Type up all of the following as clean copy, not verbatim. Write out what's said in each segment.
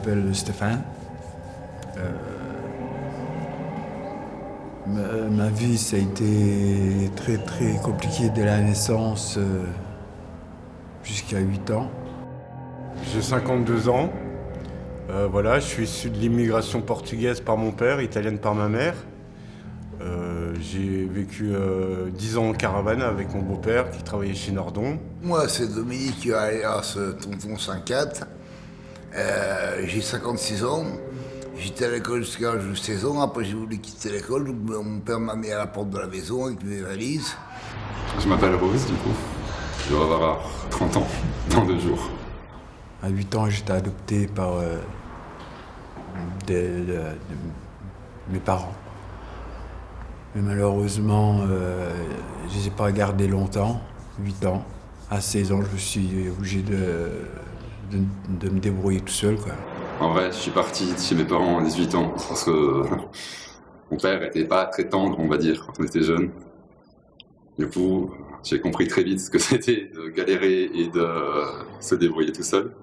m'appelle Stéphane. Ma vie, ça a été très très compliqué dès la naissance jusqu'à 8 ans. J'ai 52 ans. Voilà, je suis issu de l'immigration portugaise par mon père, italienne par ma mère. J'ai vécu 10 ans en caravane avec mon beau-père qui travaillait chez Nordon. Moi, c'est Dominique alias Tonton 54. J'ai 56 ans. J'étais à l'école jusqu'à l'âge de 16 ans. Après, j'ai voulu quitter l'école. Donc, mon père m'a mis à la porte de la maison avec mes valises. Je m'appelle Boris, du coup. Je vais avoir 30 ans dans 2 jours. À 8 ans, j'étais adopté par mes parents. Mais malheureusement, je ne les ai pas gardés longtemps, 8 ans. À 16 ans, je suis obligé de me débrouiller tout seul, quoi. En vrai, je suis parti de chez mes parents à 18 ans parce que mon père était pas très tendre, on va dire, quand on était jeune. Du coup, j'ai compris très vite ce que c'était de galérer et de se débrouiller tout seul.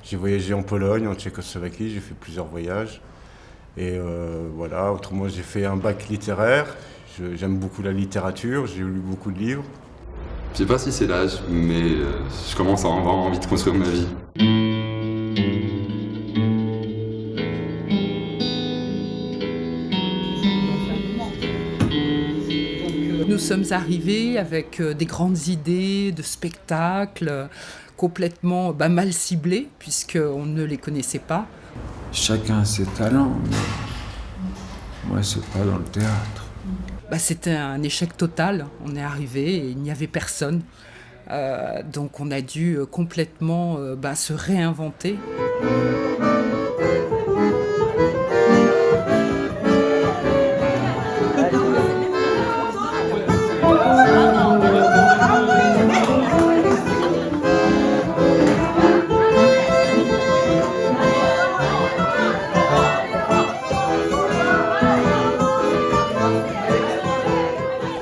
J'ai voyagé en Pologne, en Tchécoslovaquie, j'ai fait plusieurs voyages. Et voilà, autrement j'ai fait un bac littéraire. J'aime beaucoup la littérature, j'ai lu beaucoup de livres. Je sais pas si c'est l'âge, mais je commence à avoir envie de construire ma vie. Nous sommes arrivés avec des grandes idées de spectacles complètement mal ciblés puisqu'on ne les connaissait pas. Chacun a ses talents, mais moi, c'est pas dans le théâtre. C'était un échec total. On est arrivé et il n'y avait personne. Donc on a dû complètement se réinventer.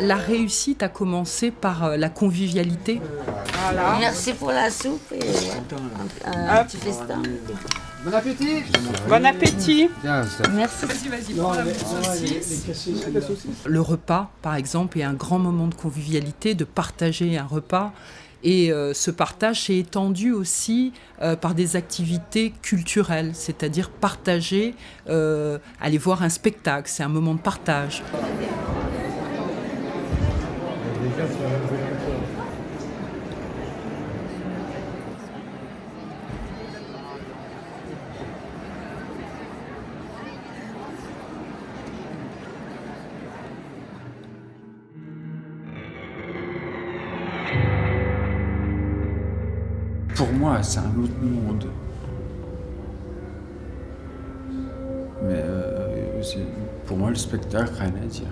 La réussite a commencé par la convivialité. Voilà. Merci pour la soupe et un petit festin. Bon appétit. Bon appétit. Merci. Vas-y, prends la saucisse. Le repas, par exemple, est un grand moment de convivialité, de partager un repas. Et ce partage s'est étendu aussi par des activités culturelles, c'est-à-dire partager, aller voir un spectacle, c'est un moment de partage. Pour moi, c'est un autre monde. Mais pour moi, le spectacle, rien à dire.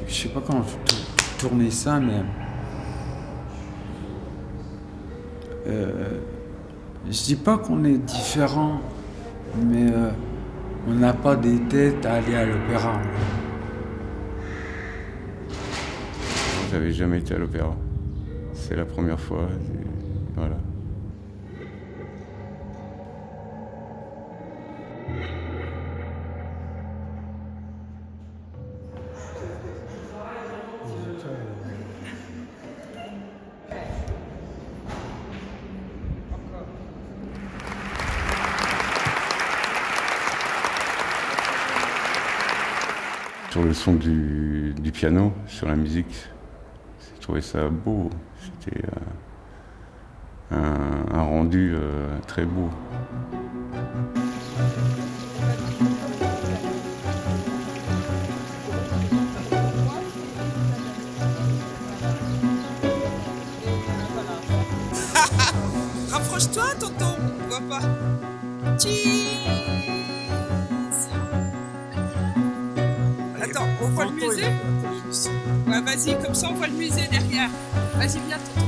Je sais pas comment tourner ça, mais je dis pas qu'on est différents, mais on n'a pas des têtes à aller à l'opéra. J'avais jamais été à l'opéra. C'est la première fois. Voilà. Sur le son du piano, sur la musique, j'ai trouvé ça beau. C'était un rendu très beau. Rapproche-toi, tonton, on voit pas. Cheese. Attends, on voit le musée? Ouais, vas-y, comme ça on voit le musée derrière. Vas-y, viens, tonton.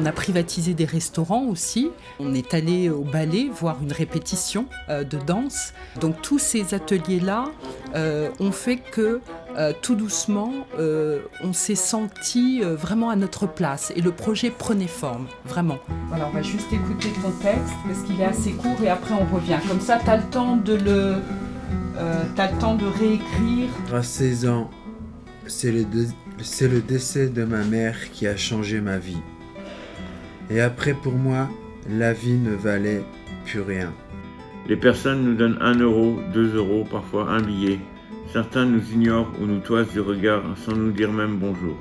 On a privatisé des restaurants aussi. On est allé au ballet voir une répétition de danse. Donc tous ces ateliers-là ont fait que tout doucement, on s'est senti vraiment à notre place et le projet prenait forme, vraiment. Voilà, on va juste écouter ton texte parce qu'il est assez court et après on revient. Comme ça, tu as le temps de réécrire. À 16 ans, c'est le décès de ma mère qui a changé ma vie. Et après, pour moi, la vie ne valait plus rien. Les personnes nous donnent 1 euro, 2 euros, parfois un billet. Certains nous ignorent ou nous toisent du regard sans nous dire même bonjour.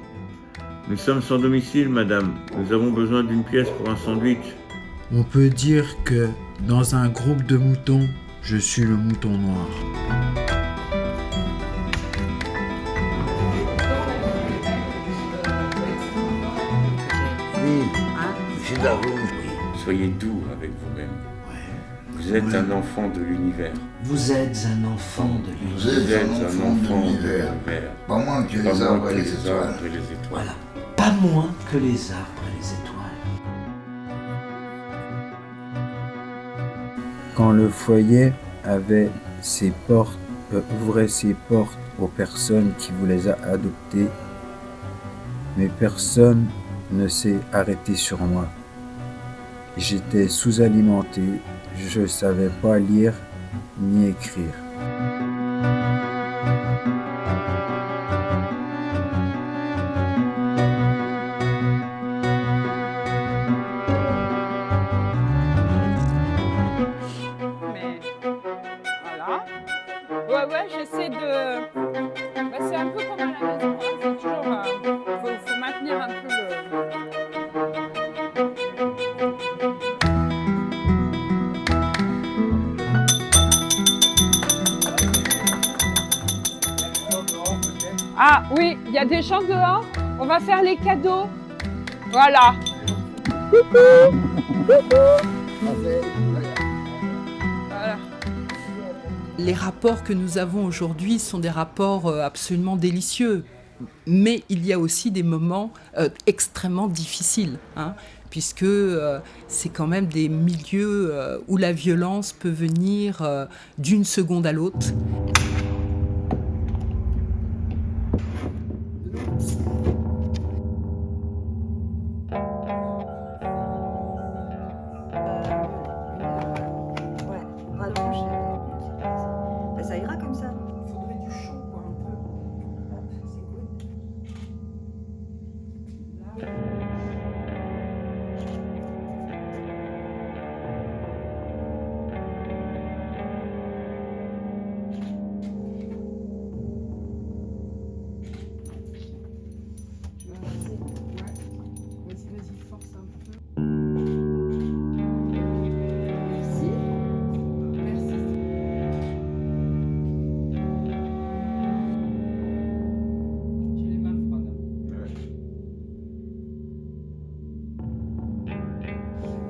Nous sommes sans domicile, madame. Nous avons besoin d'une pièce pour un sandwich. On peut dire que dans un groupe de moutons, je suis le mouton noir. Oui, j'ai de la rouge. Soyez doux avec vous-même. Vous êtes un enfant de l'univers. Vous êtes un enfant de Vous l'univers. êtes un enfant de l'univers. Pas moins que les arbres et les étoiles. Voilà. Pas moins que les arbres et les étoiles. Quand le foyer avait ouvrait ses portes aux personnes qui voulaient adopter, mais personne ne s'est arrêté sur moi. J'étais sous-alimenté, je ne savais pas lire ni écrire. Mais voilà. Ouais, j'essaie de. Bah, c'est un peu comme à la maison, hein. C'est toujours. Faut maintenir un peu le. Ah oui, il y a des gens dehors. On va faire les cadeaux. Voilà. Voilà. Les rapports que nous avons aujourd'hui sont des rapports absolument délicieux. Mais il y a aussi des moments extrêmement difficiles, hein, puisque c'est quand même des milieux où la violence peut venir d'une seconde à l'autre. Ça ira comme ça. Il faudrait du chaud, quoi, un peu. C'est good. Vas-y, force un peu. Merci. J'ai les mains froides.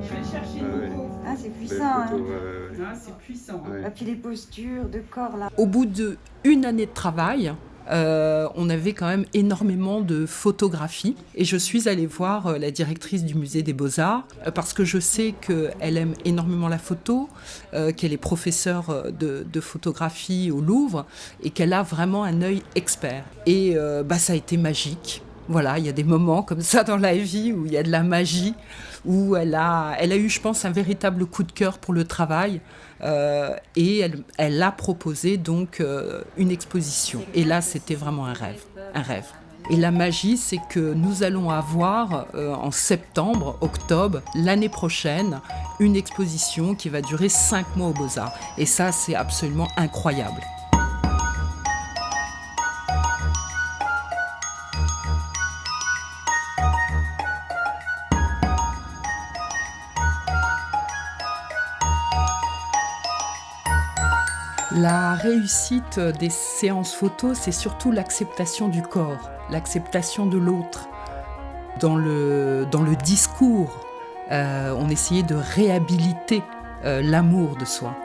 Je vais chercher le nouveau. Ah, c'est puissant, hein. Ah, c'est puissant. Et puis les postures de corps, là. Au bout d'une année de travail, on avait quand même énormément de photographies et je suis allée voir la directrice du musée des Beaux-Arts parce que je sais qu'elle aime énormément la photo, qu'elle est professeure de photographie au Louvre et qu'elle a vraiment un œil expert. Et ça a été magique. Voilà, il y a des moments comme ça dans la vie où il y a de la magie, où elle a eu, je pense, un véritable coup de cœur pour le travail et elle a proposé donc une exposition. Et là, c'était vraiment un rêve. Et la magie, c'est que nous allons avoir en septembre, octobre, l'année prochaine, une exposition qui va durer 5 mois aux Beaux-Arts. Et ça, c'est absolument incroyable. La réussite des séances photos, c'est surtout l'acceptation du corps, l'acceptation de l'autre. Dans le discours, on essayait de réhabiliter l'amour de soi.